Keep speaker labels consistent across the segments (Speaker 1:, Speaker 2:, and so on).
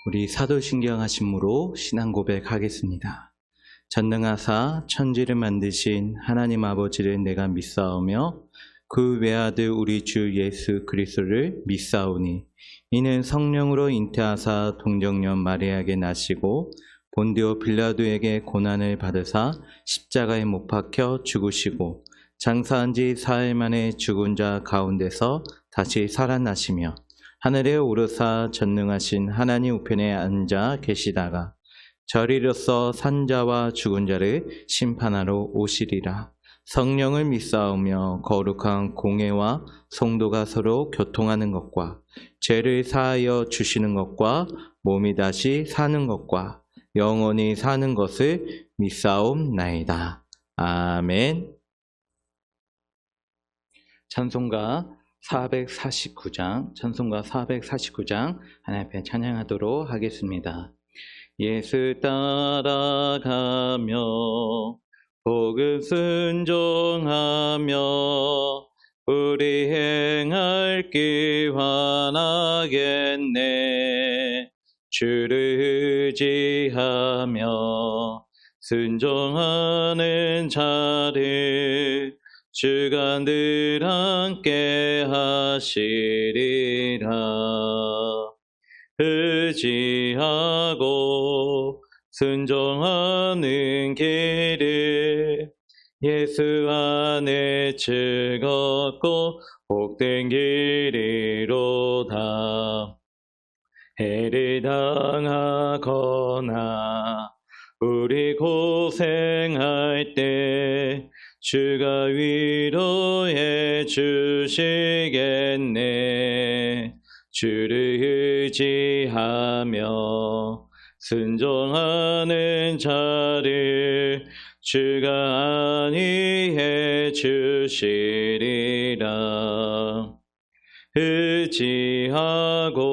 Speaker 1: 우리 사도신경 하심으로 신앙 고백하겠습니다. 전능하사 천지를 만드신 하나님 아버지를 내가 믿사오며 그 외아들 우리 주 예수 그리스도를 믿사오니 이는 성령으로 잉태하사 동정녀 마리아에게 나시고 본디오 빌라도에게 고난을 받으사 십자가에 못 박혀 죽으시고 장사한 지 사흘 만에 죽은 자 가운데서 다시 살아나시며 하늘에 오르사 전능하신 하나님 우편에 앉아 계시다가 저리로서 산자와 죽은 자를 심판하러 오시리라. 성령을 믿사오며 거룩한 공회와 성도가 서로 교통하는 것과 죄를 사하여 주시는 것과 몸이 다시 사는 것과 영원히 사는 것을 믿사옵나이다. 아멘. 찬송가 449장 하나님 앞에 찬양하도록 하겠습니다. 예수 따라가며 복음 순종하며 우리 행할 길 환하겠네. 주를 의지하며 순종하는 자를 주가 늘 함께 하시리라. 의지하고 순종하는 길을 예수 안에 즐겁고 복된 길이로다. 해를 당하거나 우리 고생할 때 주가 위로해 주시겠네. 주를 의지하며 순종하는 자를 주가 안위해 주시리라. 의지하고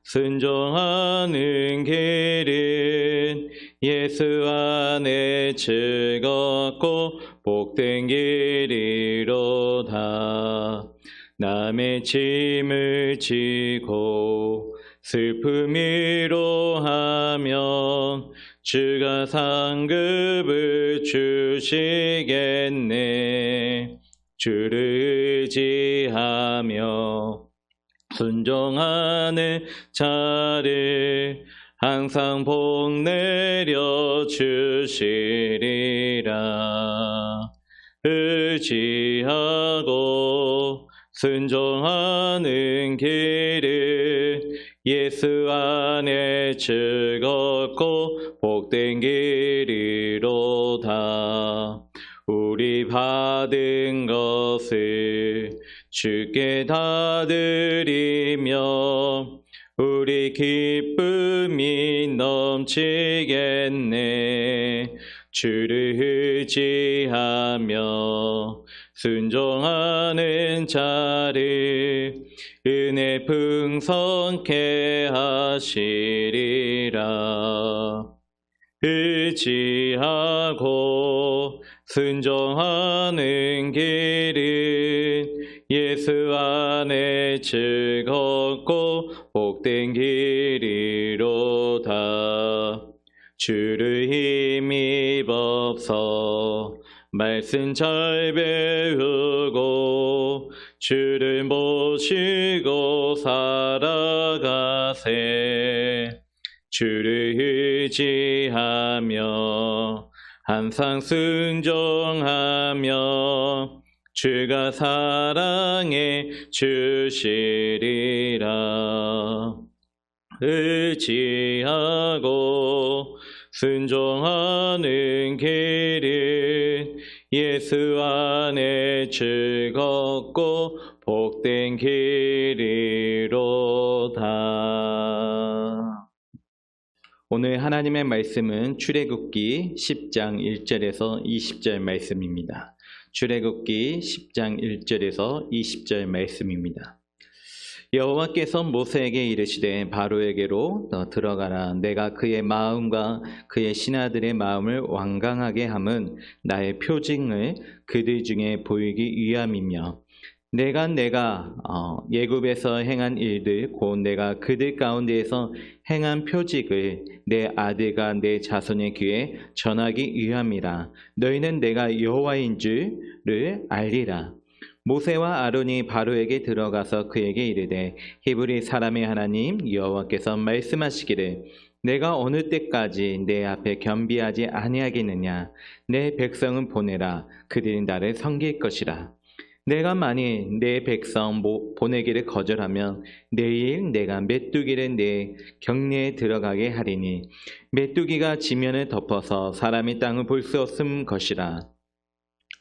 Speaker 1: 순종하는 길은 예수 안에 즐겁고 복된 길이로다. 남의 짐을 지고 슬픔 위로하면 주가 상급을 주시겠네. 주를 의지하며 순종하는 자를 항상 복 내려 주시리라. 의지하고 순종하는 길을 예수 안에 즐겁고 복된 길이로다. 우리 받은 것을 주께 다 드리며 우리 기쁨이 넘치겠네. 주를 의지하며 순종하는 자를 은혜 풍성케 하시리라. 의지하고 순종하는 길은 예수 안에 즐겁고 복된 길이로다. 주를 힘입어서 말씀 잘 배우고 주를 모시고 살아가세. 주를 의지하며 항상 순종하며 주가 사랑해 주시리라. 의지하고 순종하는 길은 예수 안에 즐겁고 복된 길이로다. 오늘 하나님의 말씀은 출애굽기 10장 1절에서 20절 말씀입니다. 출애굽기 10장 1절에서 20절 말씀입니다. 여호와께서 모세에게 이르시되 바로에게로 들어가라. 내가 그의 마음과 그의 신하들의 마음을 완강하게 함은 나의 표징을 그들 중에 보이기 위함이며 내가 예굽에서 행한 일들 곧 내가 그들 가운데에서 행한 표직을 내 아들과 내 자손의 귀에 전하기 위함이라. 너희는 내가 여호와인 줄을 알리라. 모세와 아론이 바로에게 들어가서 그에게 이르되 히브리 사람의 하나님 여호와께서 말씀하시기를 내가 어느 때까지 내 앞에 겸비하지 아니하겠느냐. 내 백성은 보내라. 그들이 나를 섬길 것이라. 내가 만일 내 백성 보내기를 거절하면 내일 내가 메뚜기를 내 경내에 들어가게 하리니 메뚜기가 지면을 덮어서 사람이 땅을 볼 수 없음 것이라.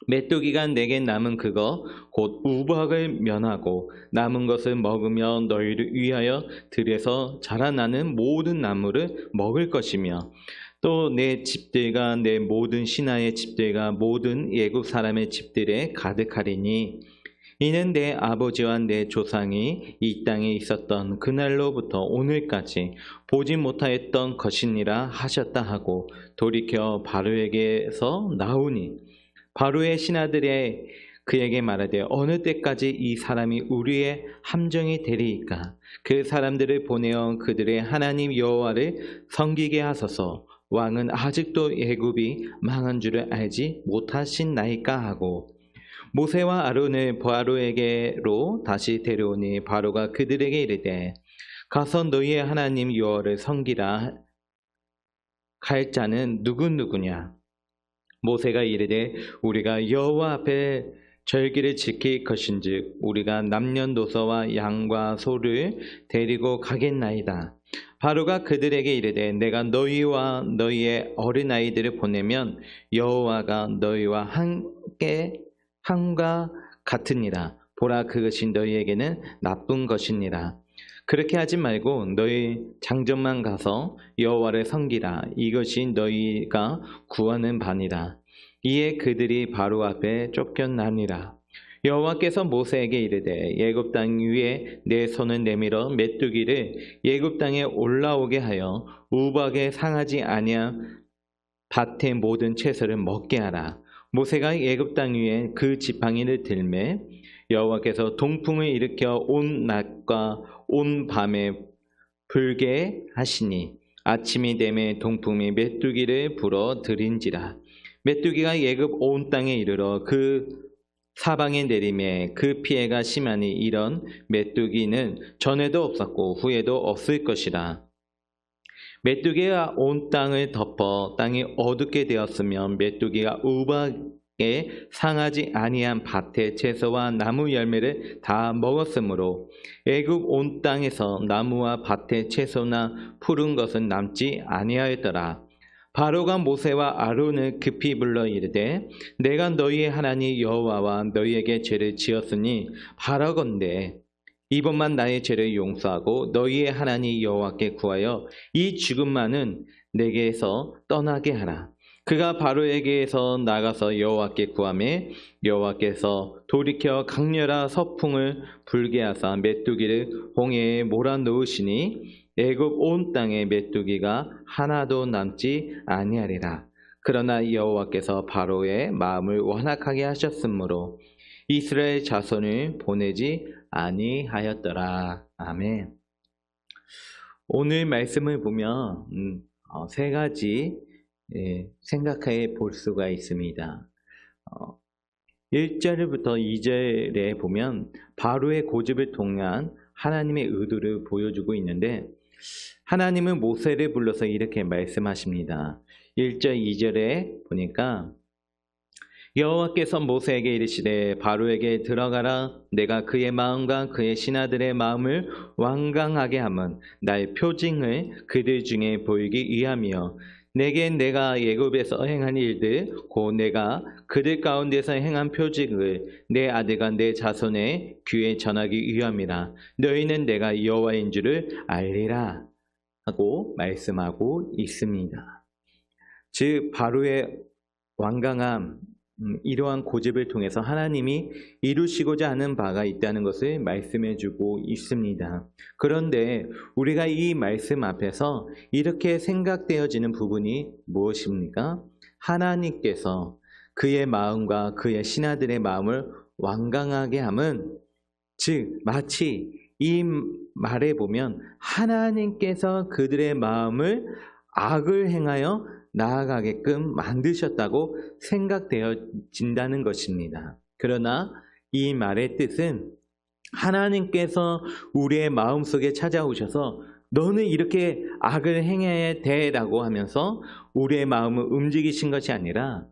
Speaker 1: 메뚜기가 내게 남은 그거 곧 우박을 면하고 남은 것을 먹으며 너희를 위하여 들에서 자라나는 모든 나무를 먹을 것이며 또 내 집들과 내 모든 신하의 집들과 모든 예굽 사람의 집들에 가득하리니 이는 내 아버지와 내 조상이 이 땅에 있었던 그날로부터 오늘까지 보지 못하였던 것이니라 하셨다 하고 돌이켜 바로에게서 나오니 바로의 신하들의 그에게 말하되 어느 때까지 이 사람이 우리의 함정이 되리이까. 그 사람들을 보내어 그들의 하나님 여호와를 섬기게 하소서. 왕은 아직도 애굽이 망한 줄을 알지 못하신나이까 하고 모세와 아론을 바로에게로 다시 데려오니 바로가 그들에게 이르되 가서 너희의 하나님 여호와를 섬기라 할 자는 누구냐. 모세가 이르되 우리가 여호와 앞에 절기를 지킬 것인즉 우리가 남녀노소와 양과 소를 데리고 가겠나이다. 바로가 그들에게 이르되 내가 너희와 너희의 어린아이들을 보내면 여호와가 너희와 함과 같으니라. 보라 그것이 너희에게는 나쁜 것이니라. 그렇게 하지 말고 너희 장정만 가서 여호와를 섬기라. 이것이 너희가 구하는 바니라. 이에 그들이 바로 앞에 쫓겨나니라. 여호와께서 모세에게 이르되 예굽 땅 위에 내 손을 내밀어 메뚜기를 예굽 땅에 올라오게 하여 우박에 상하지 아니한 밭의 모든 채소를 먹게 하라. 모세가 예굽 땅 위에 그 지팡이를 들매 여호와께서 동풍을 일으켜 온 낮과 온 밤에 불게 하시니 아침이 되매 동풍이 메뚜기를 불어 들인지라. 메뚜기가 예굽 온 땅에 이르러 그 사방에 내림에 그 피해가 심하니 이런 메뚜기는 전에도 없었고 후에도 없을 것이라. 메뚜기가 온 땅을 덮어 땅이 어둡게 되었으면 메뚜기가 우박에 상하지 아니한 밭의 채소와 나무 열매를 다 먹었으므로 애굽 온 땅에서 나무와 밭의 채소나 푸른 것은 남지 아니하였더라. 바로가 모세와 아론을 급히 불러 이르되 내가 너희의 하나님 여호와와 너희에게 죄를 지었으니 바라건대 이번만 나의 죄를 용서하고 너희의 하나님 여호와께 구하여 이 죽음만은 내게서 떠나게 하라. 그가 바로에게서 나가서 여호와께 구하매 여호와께서 돌이켜 강렬한 서풍을 불게 하사 메뚜기를 홍해에 몰아넣으시니 애굽 온 땅에 메뚜기가 하나도 남지 아니하리라. 그러나 여호와께서 바로의 마음을 완악하게 하셨으므로 이스라엘 자손을 보내지 아니하였더라. 아멘. 오늘 말씀을 보면 세 가지 생각해 볼 수가 있습니다. 1절부터 2절에 보면 바로의 고집을 통한 하나님의 의도를 보여주고 있는데 하나님은 모세를 불러서 이렇게 말씀하십니다. 1절 2절에 보니까 여호와께서 모세에게 이르시되 바로에게 들어가라. 내가 그의 마음과 그의 신하들의 마음을 완강하게 함은 나의 표징을 그들 중에 보이기 위함이요 내게 내가 예굽에서 행한 일들 곧 내가 그들 가운데서 행한 표징을 내 아들과 내 자손의 귀에 전하기 위함이라. 너희는 내가 여호와인 줄을 알리라 하고 말씀하고 있습니다. 즉 바로의 완강함 이러한 고집을 통해서 하나님이 이루시고자 하는 바가 있다는 것을 말씀해 주고 있습니다. 그런데 우리가 이 말씀 앞에서 이렇게 생각되어지는 부분이 무엇입니까? 하나님께서 그의 마음과 그의 신하들의 마음을 완강하게 함은, 즉 마치 이 말에 보면 하나님께서 그들의 마음을 악을 행하여 나아가게끔 만드셨다고 생각되어진다는 것입니다. 그러나 이 말의 뜻은 하나님께서 우리의 마음속에 찾아오셔서 너는 이렇게 악을 행해야 돼라고 하면서 우리의 마음을 움직이신 것이 아니라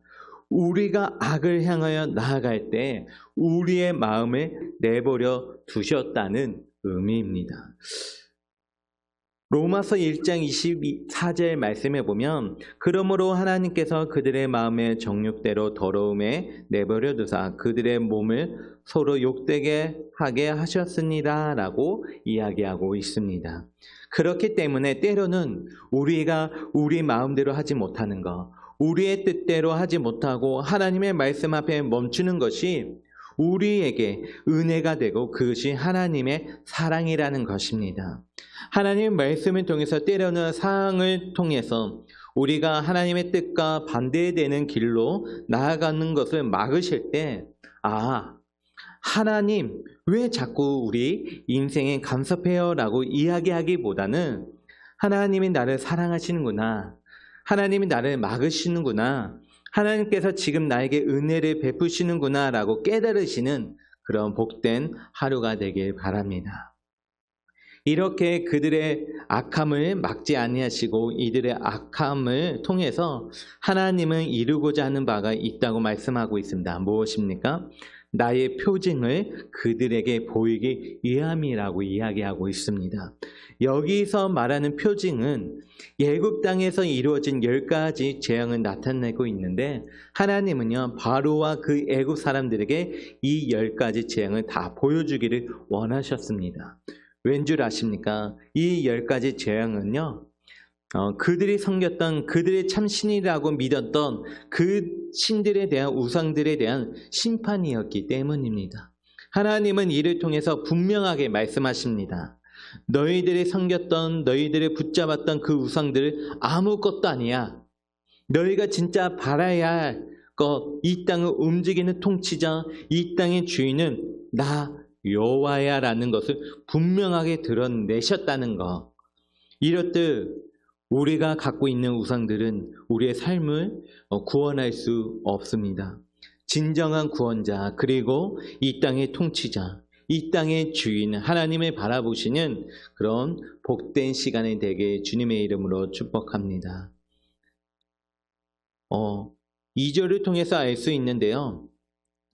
Speaker 1: 우리가 악을 향하여 나아갈 때 우리의 마음을 내버려 두셨다는 의미입니다. 로마서 1장 24절 말씀에 보면 그러므로 하나님께서 그들의 마음의 정욕대로 더러움에 내버려 두사 그들의 몸을 서로 욕되게 하게 하셨습니다 라고 이야기하고 있습니다. 그렇기 때문에 때로는 우리가 우리 마음대로 하지 못하는 것, 우리의 뜻대로 하지 못하고 하나님의 말씀 앞에 멈추는 것이 우리에게 은혜가 되고 그것이 하나님의 사랑이라는 것입니다. 하나님의 말씀을 통해서 때로는 상황을 통해서 우리가 하나님의 뜻과 반대되는 길로 나아가는 것을 막으실 때, 하나님 왜 자꾸 우리 인생에 간섭해요? 라고 이야기하기보다는 하나님이 나를 사랑하시는구나, 하나님이 나를 막으시는구나, 하나님께서 지금 나에게 은혜를 베푸시는구나 라고 깨달으시는 그런 복된 하루가 되길 바랍니다. 이렇게 그들의 악함을 막지 아니하시고 이들의 악함을 통해서 하나님은 이루고자 하는 바가 있다고 말씀하고 있습니다. 무엇입니까? 나의 표징을 그들에게 보이기 위함이라고 이야기하고 있습니다. 여기서 말하는 표징은 애굽 땅에서 이루어진 10가지 재앙을 나타내고 있는데 하나님은요 바로와 그 애굽 사람들에게 이 10가지 재앙을 다 보여주기를 원하셨습니다. 왠 줄 아십니까? 이 10가지 재앙은요 그들이 섬겼던 그들의 참신이라고 믿었던 그 신들에 대한 우상들에 대한 심판이었기 때문입니다. 하나님은 이를 통해서 분명하게 말씀하십니다. 너희들이 섬겼던 너희들이 붙잡았던 그 우상들 아무것도 아니야. 너희가 진짜 바라야 할 것, 이 땅을 움직이는 통치자, 이 땅의 주인은 나 여호와야 라는 것을 분명하게 드러내셨다는 것. 이렇듯 우리가 갖고 있는 우상들은 우리의 삶을 구원할 수 없습니다. 진정한 구원자, 그리고 이 땅의 통치자, 이 땅의 주인 하나님을 바라보시는 그런 복된 시간이 되게 주님의 이름으로 축복합니다. 2절을 통해서 알 수 있는데요.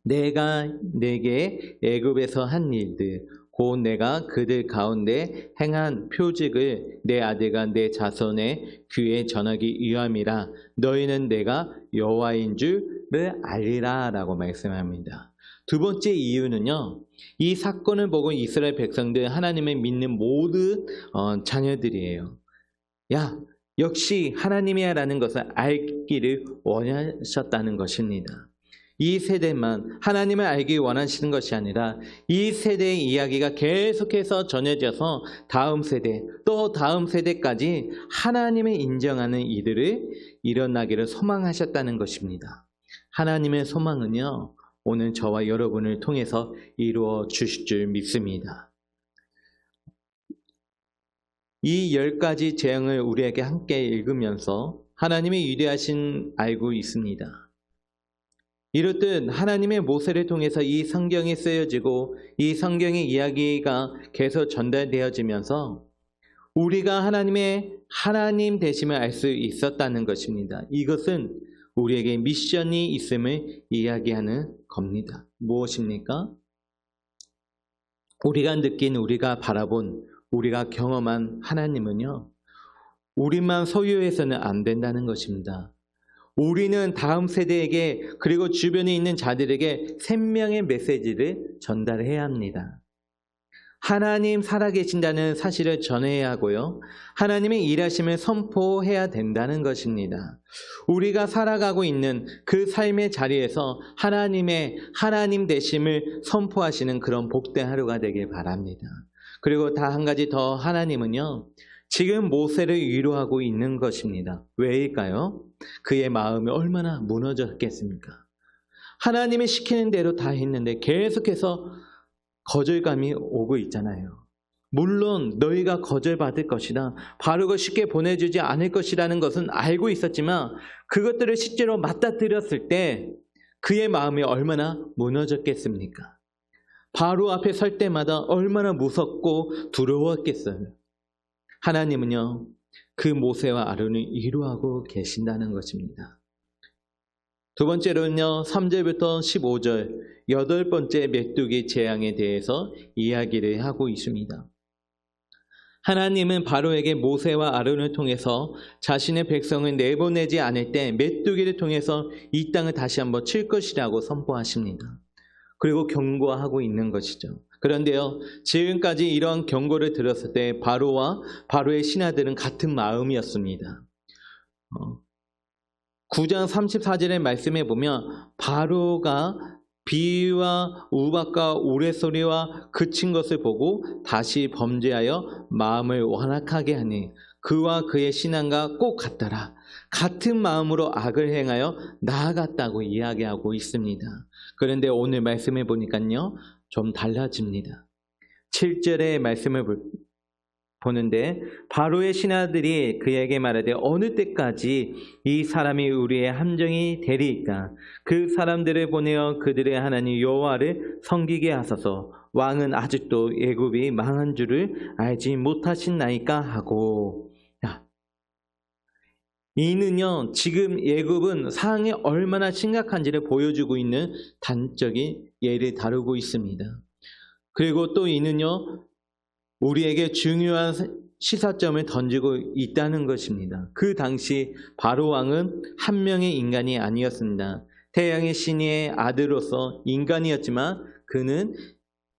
Speaker 1: 내가 내게 애굽에서 한 일들 곧 내가 그들 가운데 행한 표직을 내 아들과 내 자손의 귀에 전하기 위함이라 너희는 내가 여호와인 줄을 알리라 라고 말씀합니다. 두 번째 이유는요. 이 사건을 보고 이스라엘 백성들 하나님을 믿는 모든 자녀들이에요. 야, 역시 하나님이야 라는 것을 알기를 원하셨다는 것입니다. 이 세대만 하나님을 알기 원하시는 것이 아니라 이 세대의 이야기가 계속해서 전해져서 다음 세대 또 다음 세대까지 하나님을 인정하는 이들을 일어나기를 소망하셨다는 것입니다. 하나님의 소망은요 오늘 저와 여러분을 통해서 이루어 주실 줄 믿습니다. 이 10가지 재앙을 우리에게 함께 읽으면서 하나님의 위대하신 알고 있습니다. 이렇듯 하나님의 모세를 통해서 이 성경이 쓰여지고 이 성경의 이야기가 계속 전달되어지면서 우리가 하나님의 하나님 되심을 알 수 있었다는 것입니다. 이것은 우리에게 미션이 있음을 이야기하는 겁니다. 무엇입니까? 우리가 느낀, 우리가 바라본, 우리가 경험한 하나님은요, 우리만 소유해서는 안 된다는 것입니다. 우리는 다음 세대에게 그리고 주변에 있는 자들에게 생명의 메시지를 전달해야 합니다. 하나님 살아계신다는 사실을 전해야 하고요. 하나님의 일하심을 선포해야 된다는 것입니다. 우리가 살아가고 있는 그 삶의 자리에서 하나님의 하나님 되심을 선포하시는 그런 복된 하루가 되길 바랍니다. 그리고 다 한 가지 더 하나님은요. 지금 모세를 위로하고 있는 것입니다. 왜일까요? 그의 마음이 얼마나 무너졌겠습니까? 하나님이 시키는 대로 다 했는데 계속해서 거절감이 오고 있잖아요. 물론 너희가 거절받을 것이다, 바로가 쉽게 보내주지 않을 것이라는 것은 알고 있었지만 그것들을 실제로 맞닥뜨렸을 때 그의 마음이 얼마나 무너졌겠습니까? 바로 앞에 설 때마다 얼마나 무섭고 두려웠겠어요. 하나님은요, 그 모세와 아론을 위로하고 계신다는 것입니다. 두 번째로는요, 3절부터 15절, 8번째 메뚜기 재앙에 대해서 이야기를 하고 있습니다. 하나님은 바로에게 모세와 아론을 통해서 자신의 백성을 내보내지 않을 때 메뚜기를 통해서 이 땅을 다시 한번 칠 것이라고 선포하십니다. 그리고 경고하고 있는 것이죠. 그런데요, 지금까지 이러한 경고를 들었을 때 바로와 바로의 신하들은 같은 마음이었습니다. 9장 34절의 말씀에 보면 바로가 비위와 우박과 우레소리와 그친 것을 보고 다시 범죄하여 마음을 완악하게 하니 그와 그의 신앙과 꼭 같더라. 같은 마음으로 악을 행하여 나아갔다고 이야기하고 있습니다. 그런데 오늘 말씀해 보니까요, 좀 달라집니다. 7절의 말씀을 보는데 바로의 신하들이 그에게 말하되 어느 때까지 이 사람이 우리의 함정이 되리이까? 그 사람들을 보내어 그들의 하나님 여호와를 섬기게 하소서. 왕은 아직도 애굽이 망한 줄을 알지 못하신나이까 하고. 이는요, 지금 애굽은 상황이 얼마나 심각한지를 보여주고 있는 단적인 예를 다루고 있습니다. 그리고 또 이는요, 우리에게 중요한 시사점을 던지고 있다는 것입니다. 그 당시 바로 왕은 한 명의 인간이 아니었습니다. 태양의 신의 아들로서 인간이었지만 그는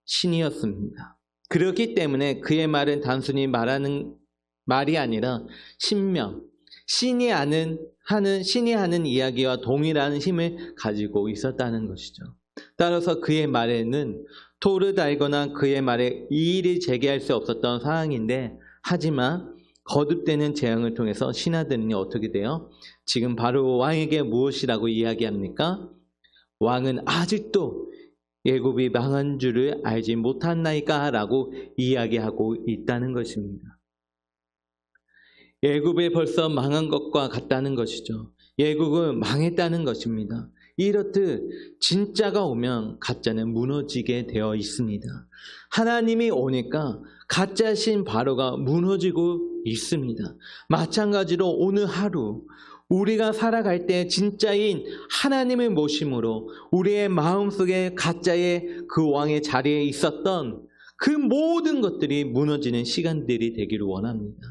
Speaker 1: 신이었습니다. 그렇기 때문에 그의 말은 단순히 말하는 말이 아니라 신명, 신이 하는 이야기와 동일한 힘을 가지고 있었다는 것이죠. 따라서 그의 말에는 토를 달거나 그의 말에 이의를 제기할 수 없었던 상황인데, 하지만 거듭되는 재앙을 통해서 신하들은 어떻게 돼요? 지금 바로 왕에게 무엇이라고 이야기합니까? 왕은 아직도 애굽이 망한 줄을 알지 못한나이까? 라고 이야기하고 있다는 것입니다. 애굽이 벌써 망한 것과 같다는 것이죠. 애굽은 망했다는 것입니다. 이렇듯 진짜가 오면 가짜는 무너지게 되어 있습니다. 하나님이 오니까 가짜신 바로가 무너지고 있습니다. 마찬가지로 오늘 하루 우리가 살아갈 때 진짜인 하나님을 모심으로 우리의 마음속에 가짜의 그 왕의 자리에 있었던 그 모든 것들이 무너지는 시간들이 되기를 원합니다.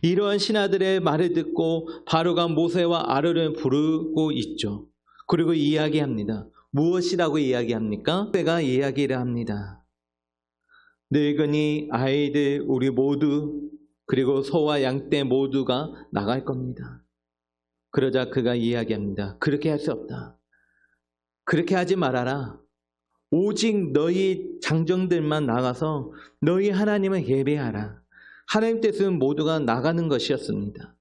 Speaker 1: 이러한 신하들의 말을 듣고 바로가 모세와 아론을 부르고 있죠. 그리고 이야기합니다. 무엇이라고 이야기합니까? 그가 이야기를 합니다. 늙은이, 아이들, 우리 모두, 그리고 소와 양떼 모두가 나갈 겁니다. 그러자 그가 이야기합니다. 그렇게 할 수 없다. 그렇게 하지 말아라. 오직 너희 장정들만 나가서 너희 하나님을 예배하라. 하나님 뜻은 모두가 나가는 것이었습니다.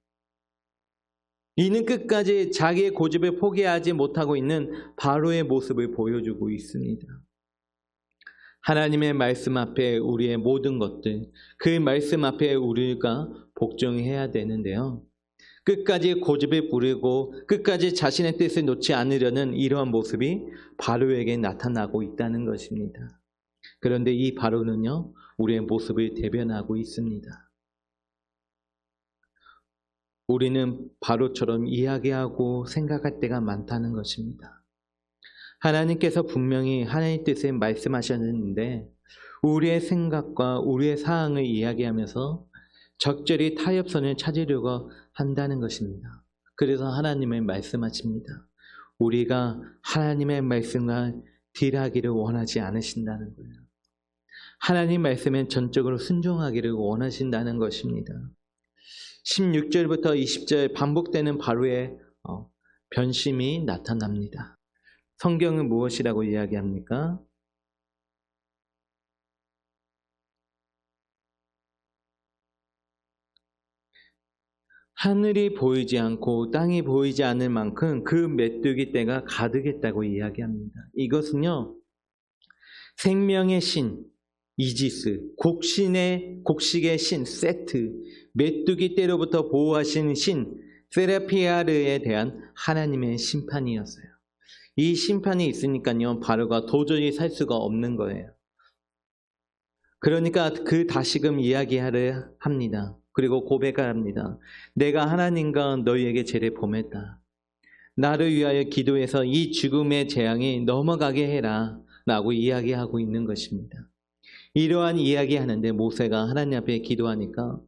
Speaker 1: 이는 끝까지 자기의 고집을 포기하지 못하고 있는 바로의 모습을 보여주고 있습니다. 하나님의 말씀 앞에 우리의 모든 것들, 그 말씀 앞에 우리가 복종해야 되는데요. 끝까지 고집을 부리고 끝까지 자신의 뜻을 놓지 않으려는 이러한 모습이 바로에게 나타나고 있다는 것입니다. 그런데 이 바로는요, 우리의 모습을 대변하고 있습니다. 우리는 바로처럼 이야기하고 생각할 때가 많다는 것입니다. 하나님께서 분명히 하나님의 뜻을 말씀하셨는데 우리의 생각과 우리의 사항을 이야기하면서 적절히 타협선을 찾으려고 한다는 것입니다. 그래서 하나님을 말씀하십니다. 우리가 하나님의 말씀과 딜하기를 원하지 않으신다는 거예요. 하나님 말씀에 전적으로 순종하기를 원하신다는 것입니다. 16절부터 20절 반복되는 바로의 변심이 나타납니다. 성경은 무엇이라고 이야기합니까? 하늘이 보이지 않고 땅이 보이지 않을 만큼 그 메뚜기 떼가 가득했다고 이야기합니다. 이것은요, 생명의 신 이지스, 곡식의 신 세트, 메뚜기 떼로부터 보호하시는 신 세라피아르에 대한 하나님의 심판이었어요. 이 심판이 있으니까요, 바로가 도저히 살 수가 없는 거예요. 그러니까 그 다시금 이야기하려 합니다. 그리고 고백합니다. 내가 하나님과 너희에게 죄를 범했다. 나를 위하여 기도해서 이 죽음의 재앙이 넘어가게 해라 라고 이야기하고 있는 것입니다. 이러한 이야기하는데 모세가 하나님 앞에 기도하니까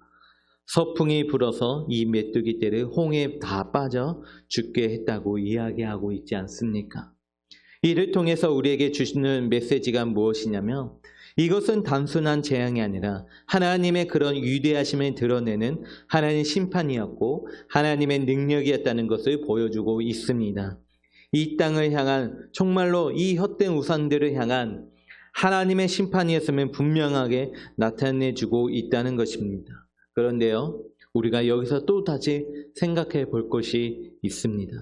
Speaker 1: 서풍이 불어서 이 메뚜기 떼를 홍해에 다 빠져 죽게 했다고 이야기하고 있지 않습니까? 이를 통해서 우리에게 주시는 메시지가 무엇이냐면, 이것은 단순한 재앙이 아니라 하나님의 그런 위대하심을 드러내는 하나님의 심판이었고 하나님의 능력이었다는 것을 보여주고 있습니다. 이 땅을 향한, 정말로 이 헛된 우상들을 향한 하나님의 심판이었으면 분명하게 나타내주고 있다는 것입니다. 그런데요, 우리가 여기서 또 다시 생각해 볼 것이 있습니다.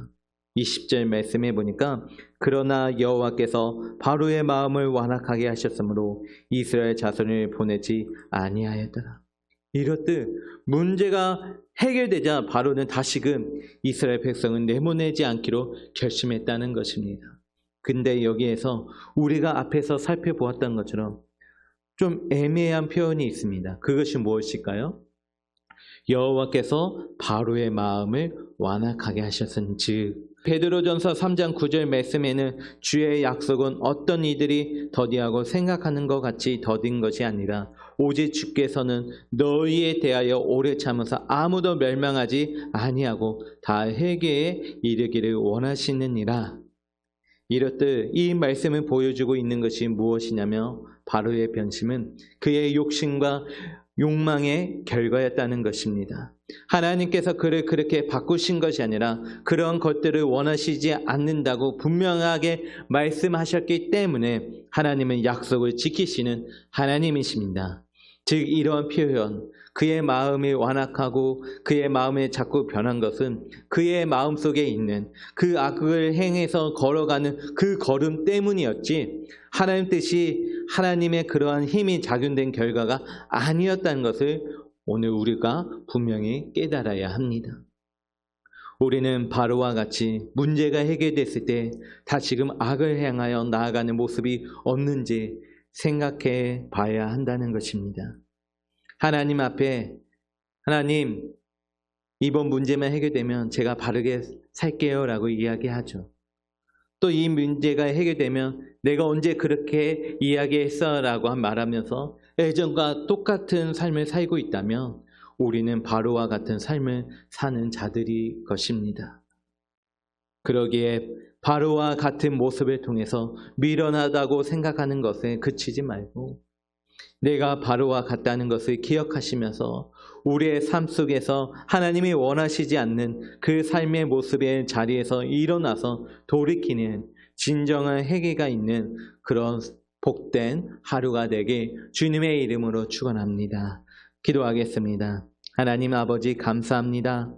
Speaker 1: 20절 말씀해 보니까 그러나 여호와께서 바로의 마음을 완악하게 하셨으므로 이스라엘 자손을 보내지 아니하였더라. 이렇듯 문제가 해결되자 바로는 다시금 이스라엘 백성은 내보내지 않기로 결심했다는 것입니다. 근데 여기에서 우리가 앞에서 살펴보았던 것처럼 좀 애매한 표현이 있습니다. 그것이 무엇일까요? 여호와께서 바로의 마음을 완악하게 하셨은즉, 베드로전서 3장 9절 말씀에는 주의 약속은 어떤 이들이 더디하고 생각하는 것 같이 더딘 것이 아니라 오직 주께서는 너희에 대하여 오래 참으사 아무도 멸망하지 아니하고 다 회개에 이르기를 원하시느니라. 이렇듯 이 말씀을 보여주고 있는 것이 무엇이냐면, 바로의 변심은 그의 욕심과 욕망의 결과였다는 것입니다. 하나님께서 그를 그렇게 바꾸신 것이 아니라 그런 것들을 원하시지 않는다고 분명하게 말씀하셨기 때문에 하나님은 약속을 지키시는 하나님이십니다. 즉, 이러한 표현, 그의 마음이 완악하고 그의 마음이 자꾸 변한 것은 그의 마음속에 있는 그 악을 행해서 걸어가는 그 걸음 때문이었지, 하나님 뜻이 하나님의 그러한 힘이 작용된 결과가 아니었다는 것을 오늘 우리가 분명히 깨달아야 합니다. 우리는 바로와 같이 문제가 해결됐을 때 다시금 악을 향하여 나아가는 모습이 없는지 생각해 봐야 한다는 것입니다. 하나님 앞에, 하나님, 이번 문제만 해결되면 제가 바르게 살게요 라고 이야기하죠. 또 이 문제가 해결되면 내가 언제 그렇게 이야기했어 라고 말하면서 예전과 똑같은 삶을 살고 있다면 우리는 바로와 같은 삶을 사는 자들이 것입니다. 그러기에 바로와 같은 모습을 통해서 미련하다고 생각하는 것에 그치지 말고 내가 바로와 같다는 것을 기억하시면서 우리의 삶 속에서 하나님이 원하시지 않는 그 삶의 모습의 자리에서 일어나서 돌이키는 진정한 회개가 있는 그런 복된 하루가 되길 주님의 이름으로 축원합니다. 기도하겠습니다. 하나님 아버지, 감사합니다.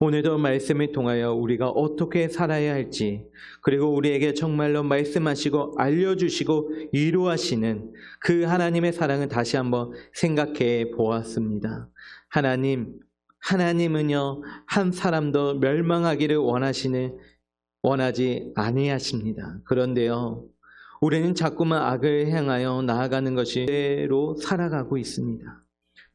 Speaker 1: 오늘도 말씀을 통하여 우리가 어떻게 살아야 할지, 그리고 우리에게 정말로 말씀하시고 알려주시고 위로하시는 그 하나님의 사랑을 다시 한번 생각해 보았습니다. 하나님은요, 한 사람도 멸망하기를 원하지 아니하십니다. 그런데요, 우리는 자꾸만 악을 향하여 나아가는 것이로 살아가고 있습니다.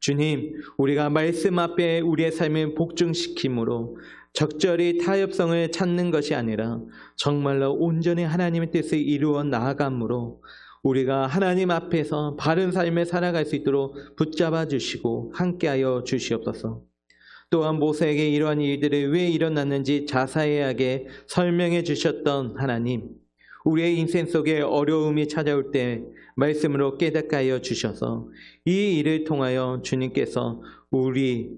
Speaker 1: 주님, 우리가 말씀 앞에 우리의 삶을 복종시킴으로 적절히 타협성을 찾는 것이 아니라 정말로 온전히 하나님의 뜻을 이루어 나아감으로 우리가 하나님 앞에서 바른 삶을 살아갈 수 있도록 붙잡아 주시고 함께하여 주시옵소서. 또한 모세에게 이러한 일들이 왜 일어났는지 자세하게 설명해 주셨던 하나님, 우리의 인생 속에 어려움이 찾아올 때 말씀으로 깨닫게 하여 주셔서 이 일을 통하여 주님께서 우리의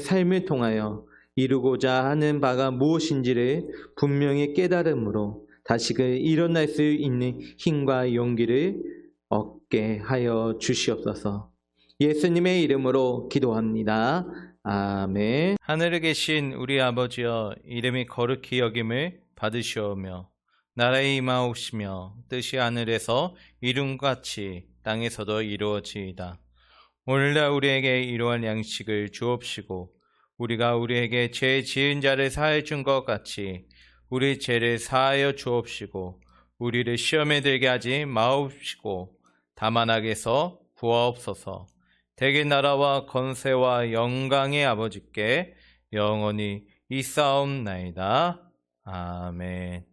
Speaker 1: 삶을 통하여 이루고자 하는 바가 무엇인지를 분명히 깨달음으로 다시금 일어날 수 있는 힘과 용기를 얻게 하여 주시옵소서. 예수님의 이름으로 기도합니다. 아멘. 하늘에 계신 우리 아버지여, 이름이 거룩히 여김을 받으시오며 나라에 임하옵시며 뜻이 하늘에서 이룬것 같이 땅에서도 이루어지이다. 오늘날 우리에게 일용할 양식을 주옵시고 우리가 우리에게 죄 지은 자를 사하여 준 것 같이 우리 죄를 사하여 주옵시고 우리를 시험에 들게 하지 마옵시고 다만 악에서 구하옵소서. 대개 나라와 권세와 영광의 아버지께 영원히 있사옵나이다. 아멘.